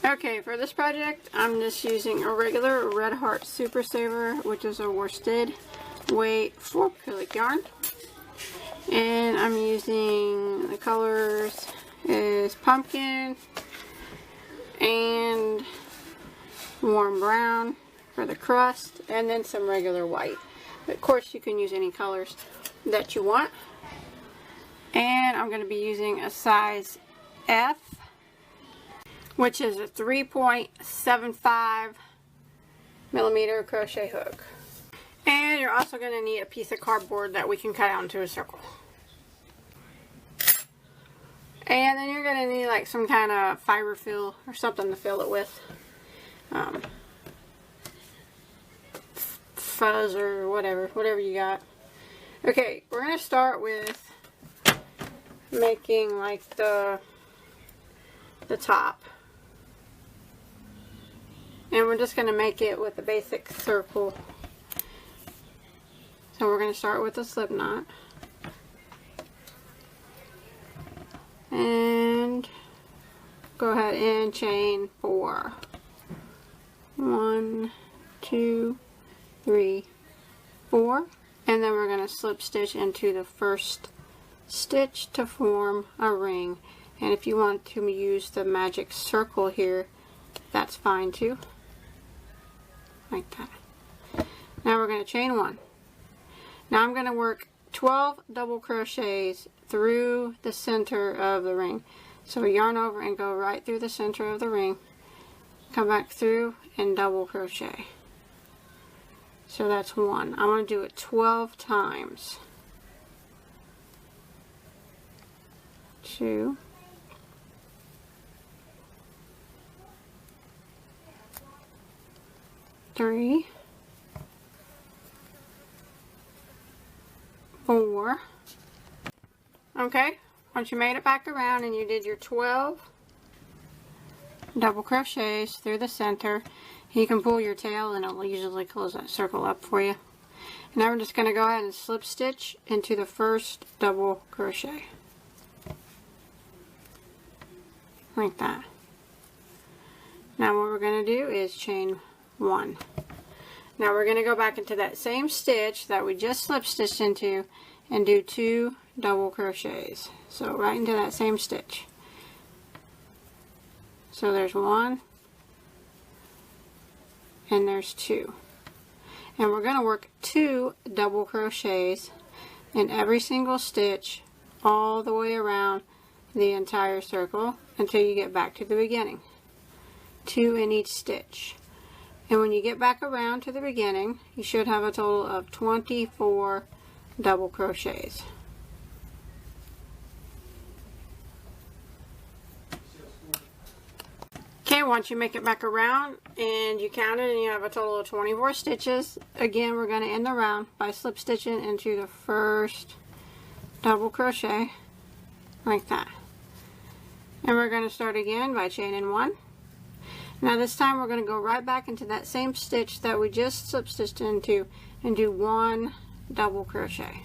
Okay, for this project, I'm just using a regular Red Heart Super Saver, which is a worsted weight 4 acrylic yarn. And I'm using the colors is pumpkin and warm brown for the crust, and then some regular white. But of course, you can use any colors that you want. And I'm going to be using a size F, which is a 3.75 millimeter crochet hook. And you're also going to need a piece of cardboard that we can cut out into a circle. And then you're going to need like some kind of fiber fill or something to fill it with. Fuzz or whatever you got. Okay, we're going to start with making like the top. And we're just going to make it with a basic circle. So we're going to start with a slip knot. And go ahead and chain 4. 1, 2, 3, 4. And then we're going to slip stitch into the first stitch to form a ring. And if you want to use the magic circle here, that's fine too. Like that. Now we're going to chain 1. Now I'm going to work 12 double crochets through the center of the ring. So yarn over and go right through the center of the ring. Come back through and double crochet. So that's 1. I want to do it 12 times. 2. 3. 4. Okay, once you made it back around and you did your 12 double crochets through the center, you can pull your tail and it'll usually close that circle up for you. Now we're just going to go ahead and slip stitch into the first double crochet. Like that. Now what we're going to do is chain 1. Now we're going to go back into that same stitch that we just slip stitched into and do 2 double crochets. So right into that same stitch. So there's 1 and there's 2. And we're going to work 2 double crochets in every single stitch all the way around the entire circle until you get back to the beginning. 2 in each stitch. And when you get back around to the beginning, you should have a total of 24 double crochets. Okay, once you make it back around and you count it and you have a total of 24 stitches, again we're going to end the round by slip stitching into the first double crochet like that. And we're going to start again by chaining 1. Now this time we're going to go right back into that same stitch that we just slip stitched into and do 1 double crochet.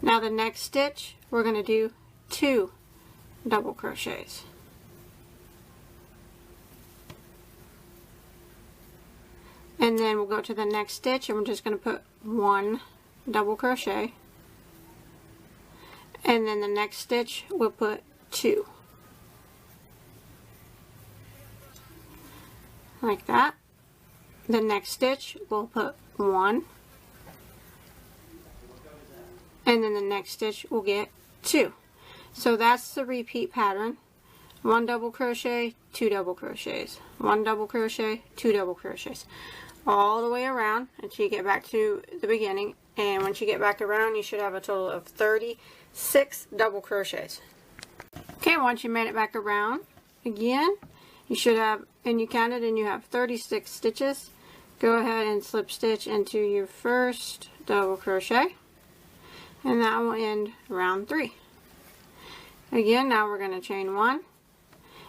Now the next stitch we're going to do 2 double crochets. And then we'll go to the next stitch and we're just going to put 1 double crochet. And then the next stitch we'll put 2. Like that. The next stitch we'll put 1. And then the next stitch we'll get 2. So that's the repeat pattern. 1 double crochet, 2 double crochets. 1 double crochet, 2 double crochets. All the way around until you get back to the beginning. And once you get back around, you should have a total of 36 double crochets. Okay, once you made it back around, again, you should have, and you counted and you have 36 stitches. Go ahead and slip stitch into your first double crochet. And that will end round 3. Again, now we're going to chain 1.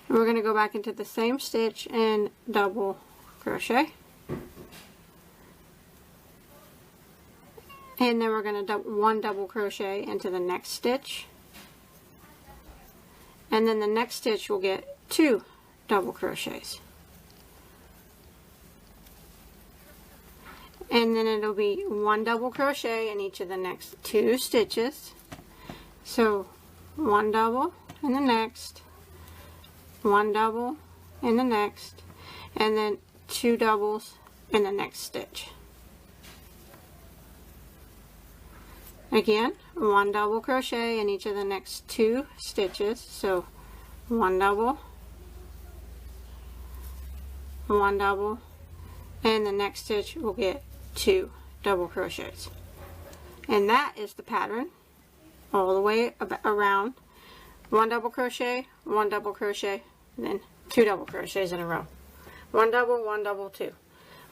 And we're going to go back into the same stitch and double crochet. And then we're going to 1 double crochet into the next stitch. and then the next stitch we'll get 2 double crochets. And then it'll be 1 double crochet in each of the next 2 stitches. So 1 double in the next, 1 double in the next, and then 2 doubles in the next stitch. Again, 1 double crochet in each of the next 2 stitches. So 1 double, 1 double, and the next stitch we'll get 2 double crochets. And that is the pattern all the way around. 1 double crochet, 1 double crochet, and then 2 double crochets in a row. 1 double, 1 double, 2.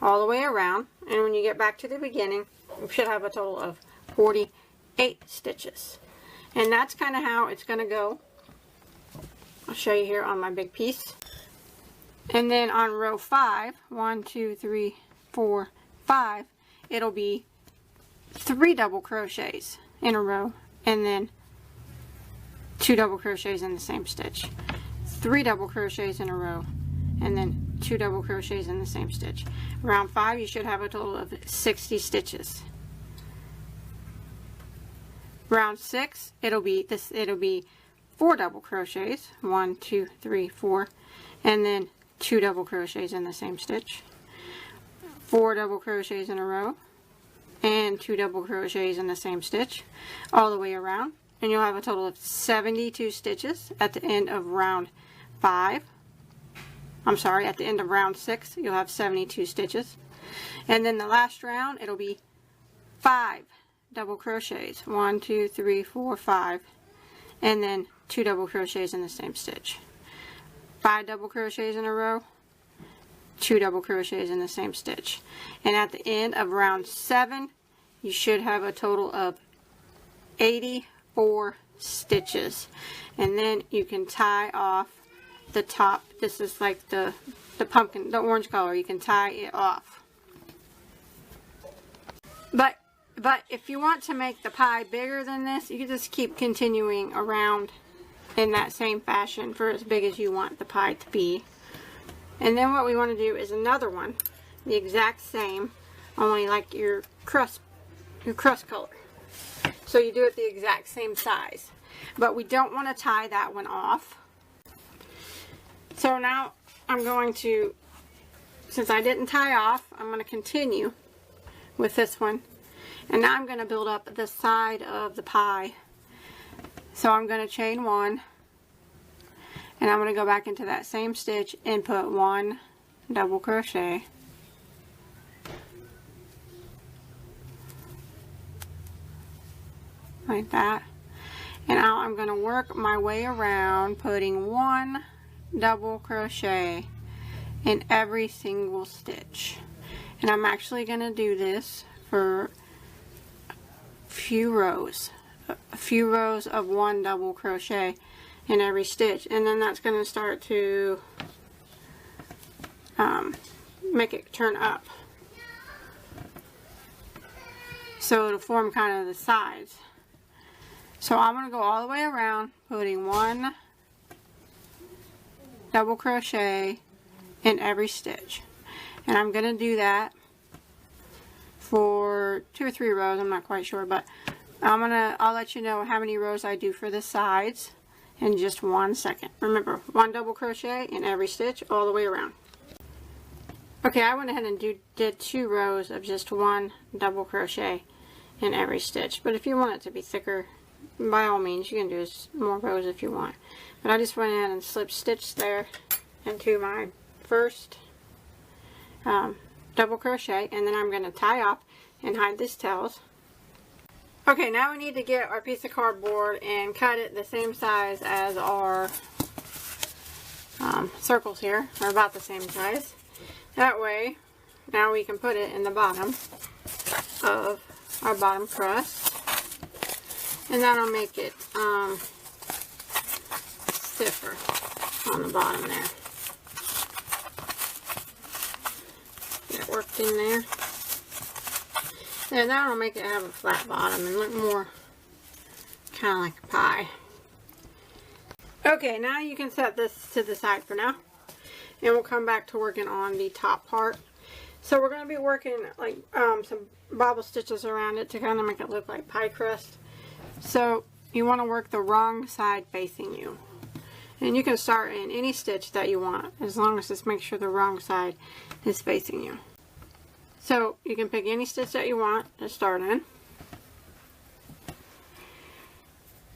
All the way around. And when you get back to the beginning, you should have a total of 48 stitches. And that's kind of how it's going to go. I'll show you here on my big piece. And then on row 5, 1, 2, 3, 4, 5, it'll be 3 double crochets in a row, and then 2 double crochets in the same stitch. 3 double crochets in a row, and then 2 double crochets in the same stitch. Round 5, you should have a total of 60 stitches. Round 6, it'll be 4 double crochets, 1, 2, 3, 4, and then 2 double crochets in the same stitch. 4 double crochets in a row, and 2 double crochets in the same stitch all the way around, and you'll have a total of 72 stitches at the end of round 5. I'm sorry, at the end of round 6 you'll have 72 stitches. And then the last round, it'll be 5 double crochets, 1, 2, 3, 4, 5, and then 2 double crochets in the same stitch. 5 double crochets in a row, 2 double crochets in the same stitch. And at the end of round 7, you should have a total of 84 stitches. And then you can tie off the top. This is like the pumpkin, the orange color. You can tie it off. But if you want to make the pie bigger than this, you can just keep continuing around in that same fashion for as big as you want the pie to be. And then what we want to do is another one, the exact same, only like your crust color. So you do it the exact same size. But we don't want to tie that one off. So now I'm going to, since I didn't tie off, I'm going to continue with this one. And now I'm going to build up the side of the pie. So I'm going to chain 1. And I'm going to go back into that same stitch and put 1 double crochet. Like that. And now I'm going to work my way around putting 1 double crochet in every single stitch. And I'm actually going to do this for a few rows of 1 double crochet in every stitch, and then that's going to start to make it turn up, so it'll form kind of the sides. So I'm going to go all the way around putting 1 double crochet in every stitch, and I'm going to do that for 2 or 3 rows. I'm not quite sure, but I'll let you know how many rows I do for the sides in just 1 second. Remember, 1 double crochet in every stitch all the way around. Okay, I went ahead and did 2 rows of just 1 double crochet in every stitch. But if you want it to be thicker, by all means, you can do more rows if you want. But I just went in and slip stitched there into my first double crochet, and then I'm going to tie off and hide these tails. Okay, now we need to get our piece of cardboard and cut it the same size as our circles here. They're about the same size. That way, now we can put it in the bottom of our bottom crust. And that'll make it stiffer on the bottom there. Get it worked in there. Yeah, that'll make it have a flat bottom and look more kind of like a pie. Okay, now you can set this to the side for now. And we'll come back to working on the top part. So we're going to be working like some bobble stitches around it to kind of make it look like pie crust. So you want to work the wrong side facing you. And you can start in any stitch that you want, as long as just make sure the wrong side is facing you. So you can pick any stitch that you want to start in.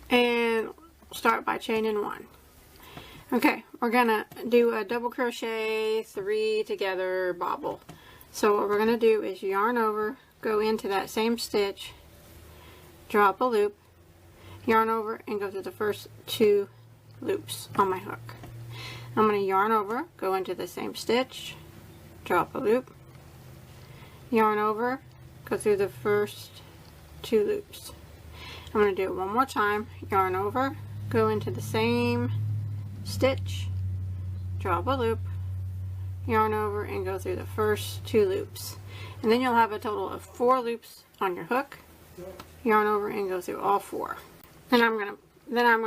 And start by chaining 1. Okay, we're gonna do a double crochet 3 together bobble. So what we're gonna do is yarn over, go into that same stitch, drop a loop, yarn over, and go through the first 2 loops on my hook. I'm gonna yarn over, go into the same stitch, drop a loop, yarn over, go through the first 2 loops. I'm going to do it one more time. Yarn over, go into the same stitch, drop a loop, yarn over, and go through the first 2 loops. And then you'll have a total of 4 loops on your hook. Yarn over and go through all 4. Then I'm going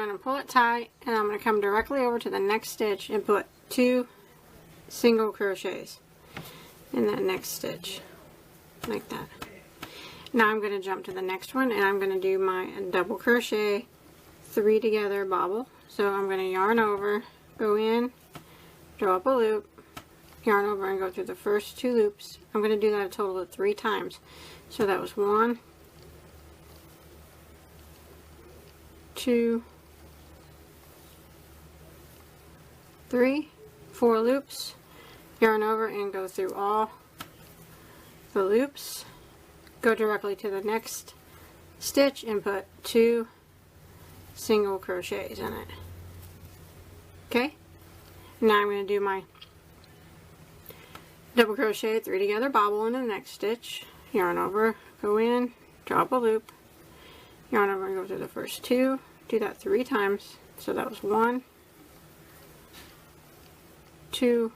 to pull it tight, and I'm going to come directly over to the next stitch and put 2 single crochets in that next stitch, like that. Now I'm going to jump to the next one, and I'm going to do my double crochet 3 together bobble. So I'm going to yarn over, go in, drop a loop, yarn over, and go through the first 2 loops. I'm going to do that a total of 3 times. So that was 1, 2, 3, 4 loops, yarn over, and go through all the loops. Go directly to the next stitch and put 2 single crochets in it. Okay, now I'm going to do my double crochet 3 together bobble into the next stitch, yarn over, go in, drop a loop, yarn over, and go through the first 2. Do that 3 times. So that was 1, 2,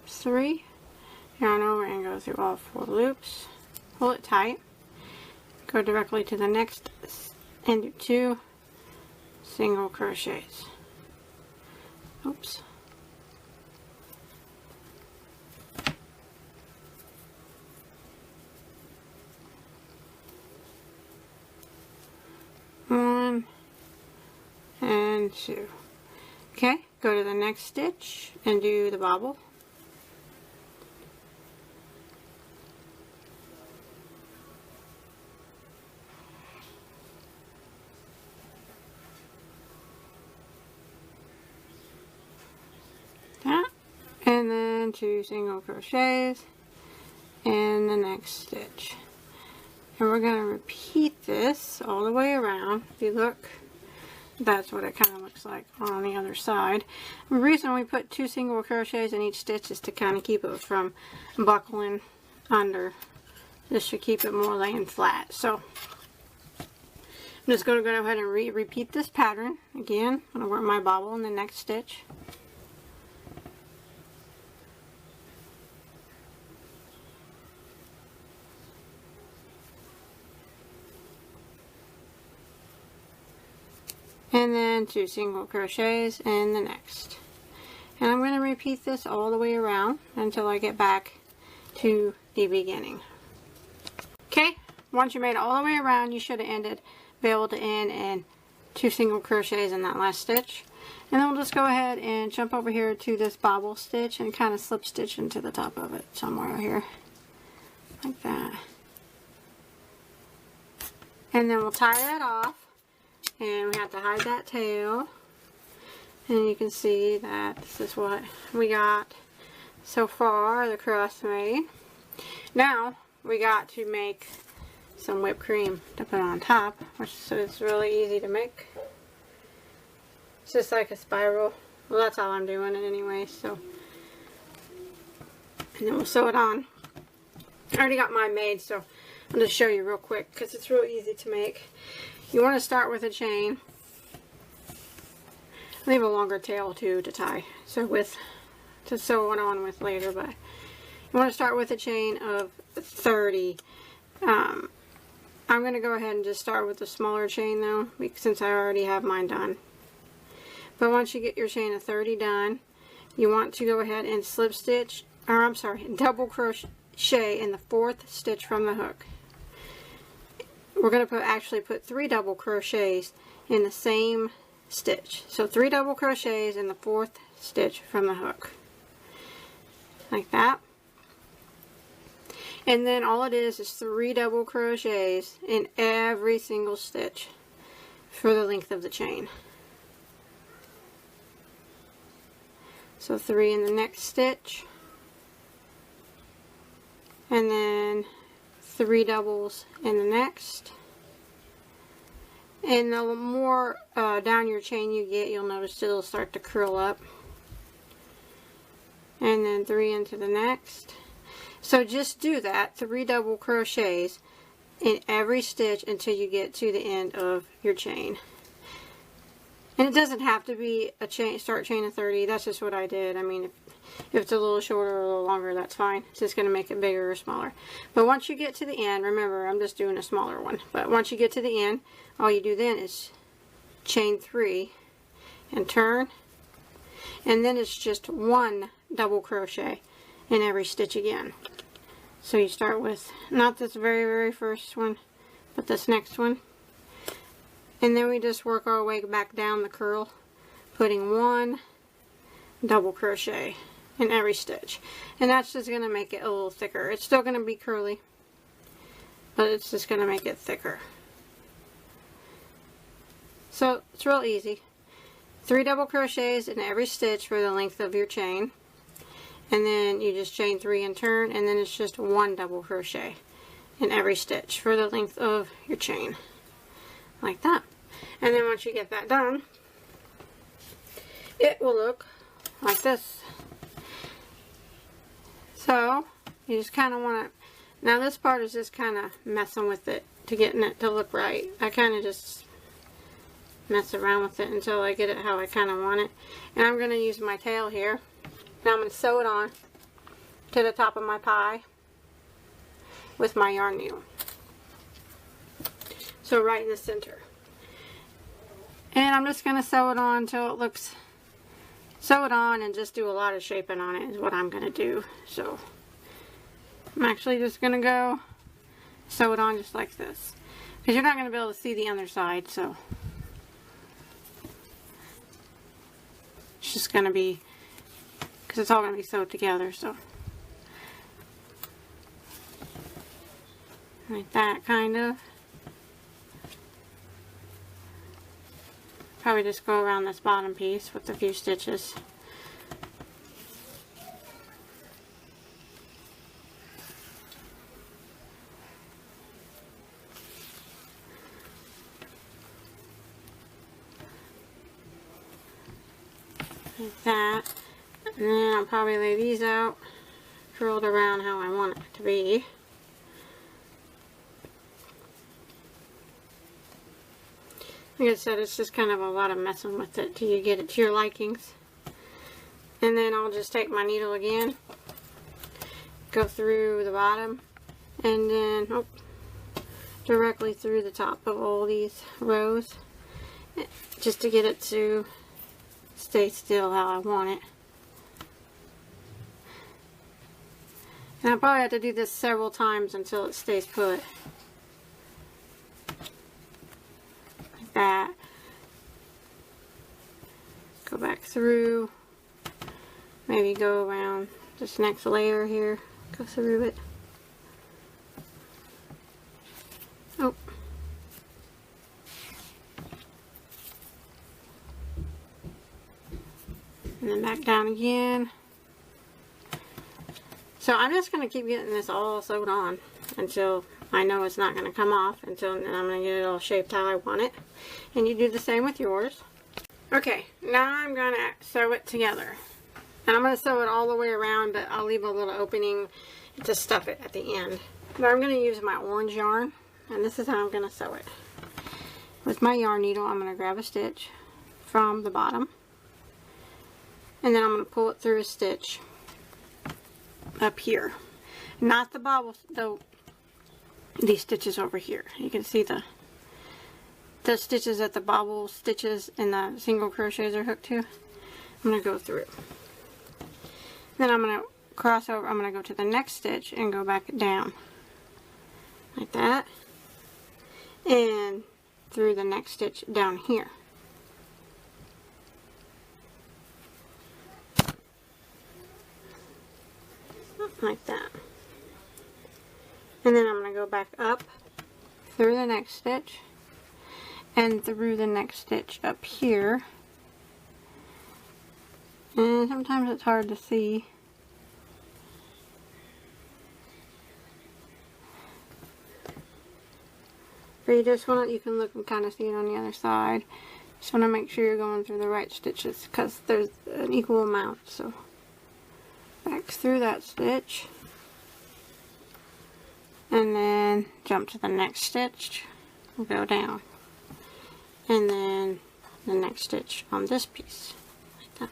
3. Yarn over and go through all 4 loops, pull it tight, go directly to the next and do 2 single crochets. Oops. One and 2. Okay, go to the next stitch and do the bobble. And then 2 single crochets in the next stitch. And we're going to repeat this all the way around. If you look, that's what it kind of looks like on the other side. The reason we put 2 single crochets in each stitch is to kind of keep it from buckling under. This should keep it more laying flat. So I'm just going to go ahead and repeat this pattern again. I'm going to work my bobble in the next stitch. And then 2 single crochets in the next. And I'm going to repeat this all the way around until I get back to the beginning. Okay, once you made it all the way around, you should have be able to end in 2 single crochets in that last stitch. And then we'll just go ahead and jump over here to this bobble stitch and kind of slip stitch into the top of it somewhere here, like that. And then we'll tie that off. And we have to hide that tail. And you can see that this is what we got so far, the crust made. Now, we got to make some whipped cream to put on top, which is really easy to make. It's just like a spiral. Well, that's how I'm doing it anyway, so. And then we'll sew it on. I already got mine made, so I'll just show you real quick, because it's real easy to make. You want to start with a chain. Leave a longer tail too to tie, so to sew it on with later. But you want to start with a chain of 30. I I'm going to go ahead and just start with the smaller chain though, since I already have mine done. But once you get your chain of 30 done, you want to go ahead and slip stitch, or I'm sorry, double crochet in the 4th stitch from the hook. We're going to actually put 3 double crochets in the same stitch. So 3 double crochets in the 4th stitch from the hook. Like that. And then all it is 3 double crochets in every single stitch for the length of the chain. So 3 in the next stitch, and then 3 doubles in the next. And the more down your chain you get, you'll notice it'll start to curl up. And then 3 into the next. So just do that, 3 double crochets in every stitch until you get to the end of your chain. And it doesn't have to be a start chain of 30. That's just what I did. I mean, if it's a little shorter or a little longer, that's fine. It's just going to make it bigger or smaller. But once you get to the end, remember, I'm just doing a smaller one. But once you get to the end, all you do then is chain 3 and turn. And then it's just 1 double crochet in every stitch again. So you start with, not this very first one, but this next one. And then we just work our way back down the curl, putting 1 double crochet in every stitch. And that's just going to make it a little thicker. It's still going to be curly, but it's just going to make it thicker. So it's real easy. 3 double crochets in every stitch for the length of your chain. And then you just chain 3 and turn, and then it's just 1 double crochet in every stitch for the length of your chain. Like that. And then once you get that done, it will look like this. So you just kind of want to, now this part is just kind of messing with it to getting it to look right. I kind of just mess around with it until I get it how I kind of want it. And I'm going to use my tail here, and I'm going to sew it on to the top of my pie with my yarn needle. So right in the center. And I'm just going to sew it on until it looks, sew it on and just do a lot of shaping on it is what I'm going to do. So I'm actually just going to go sew it on just like this, because you're not going to be able to see the other side, so it's just going to be, because it's all going to be sewed together, so like that kind of. Probably just go around this bottom piece with a few stitches. Like that. And then I'll probably lay these out curled around how I want it to be. Like I said, it's just kind of a lot of messing with it till you get it to your likings. And then I'll just take my needle again, go through the bottom, and then directly through the top of all these rows, just to get it to stay still how I want it. And I'll probably have to do this several times until it stays put. That, go back through, maybe go around this next layer here, go through it. Oh, and then back down again. So I'm just going to keep getting this all sewed on until I know it's not going to come off, until then I'm going to get it all shaped how I want it. And you do the same with yours. Okay, now I'm going to sew it together. And I'm going to sew it all the way around, but I'll leave a little opening to stuff it at the end. But I'm going to use my orange yarn, and this is how I'm going to sew it. With my yarn needle, I'm going to grab a stitch from the bottom, and then I'm going to pull it through a stitch up here. Not the bobble, these stitches over here. You can see the stitches that the bobble stitches and the single crochets are hooked to. I'm going to go through. Then I'm going to cross over. I'm going to go to the next stitch and go back down like that, and through the next stitch down here. Like that. And then I'm going to go back up through the next stitch and through the next stitch up here. And sometimes it's hard to see. But you just want to, you can look and kind of see it on the other side. Just want to make sure you're going through the right stitches because there's an equal amount. So back through that stitch. And then jump to the next stitch, go down, and then the next stitch on this piece, like that.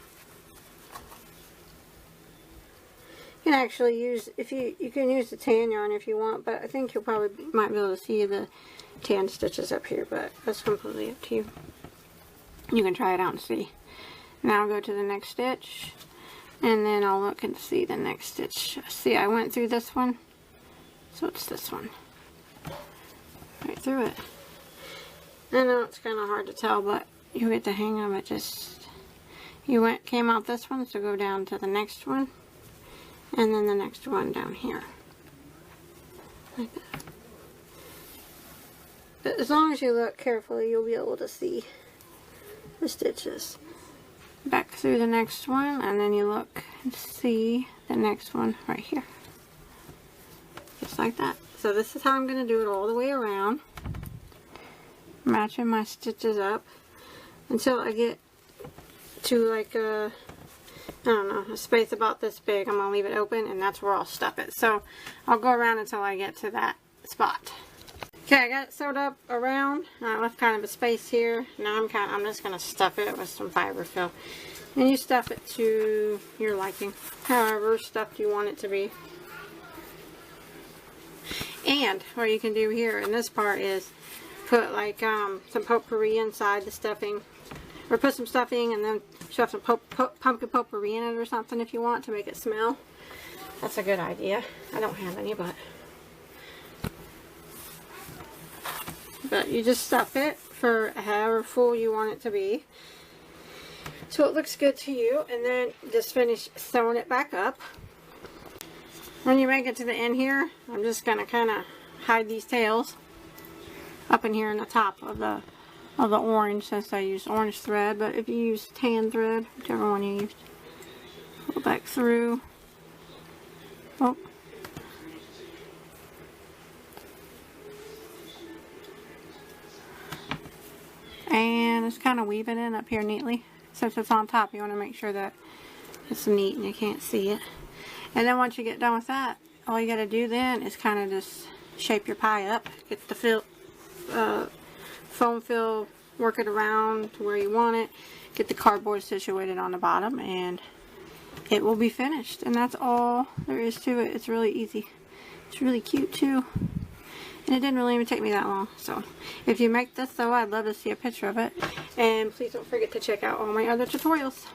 You can actually use, if you can use the tan yarn if you want, but I think you'll probably might be able to see the tan stitches up here, but that's completely up to you. You can try it out and see. Now I'll go to the next stitch, and then I'll look and see the next stitch. See, I went through this one. So it's this one. Right through it. I know it's kind of hard to tell, but you'll get the hang of it. Just, you came out this one, so go down to the next one. And then the next one down here. Like that. But as long as you look carefully, you'll be able to see the stitches. Back through the next one, and then you look and see the next one right here. Just like that. So this is how I'm going to do it all the way around. Matching my stitches up until I get to like a, I don't know, a space about this big. I'm going to leave it open, and that's where I'll stuff it. So I'll go around until I get to that spot. Okay, I got it sewed up around. I left kind of a space here. Now I'm just going to stuff it with some fiber fill. And you stuff it to your liking, however stuffed you want it to be. And what you can do here in this part is put like some potpourri inside the stuffing, or put some stuffing and then shove some pumpkin potpourri in it or something if you want to make it smell. That's a good idea. I don't have any, but you just stuff it for however full you want it to be, so it looks good to you, and then just finish sewing it back up. When you make it to the end here, I'm just going to kind of hide these tails up in here in the top of the orange, since I use orange thread. But if you use tan thread, whichever one you use, go back through. Oh. And it's kind of weaving in up here neatly. Since it's on top, you want to make sure that it's neat and you can't see it. And then once you get done with that, all you got to do then is kind of just shape your pie up. Get the foam fill, work it around to where you want it. Get the cardboard situated on the bottom, and it will be finished. And that's all there is to it. It's really easy. It's really cute too. And it didn't really even take me that long. So if you make this though, I'd love to see a picture of it. And please don't forget to check out all my other tutorials.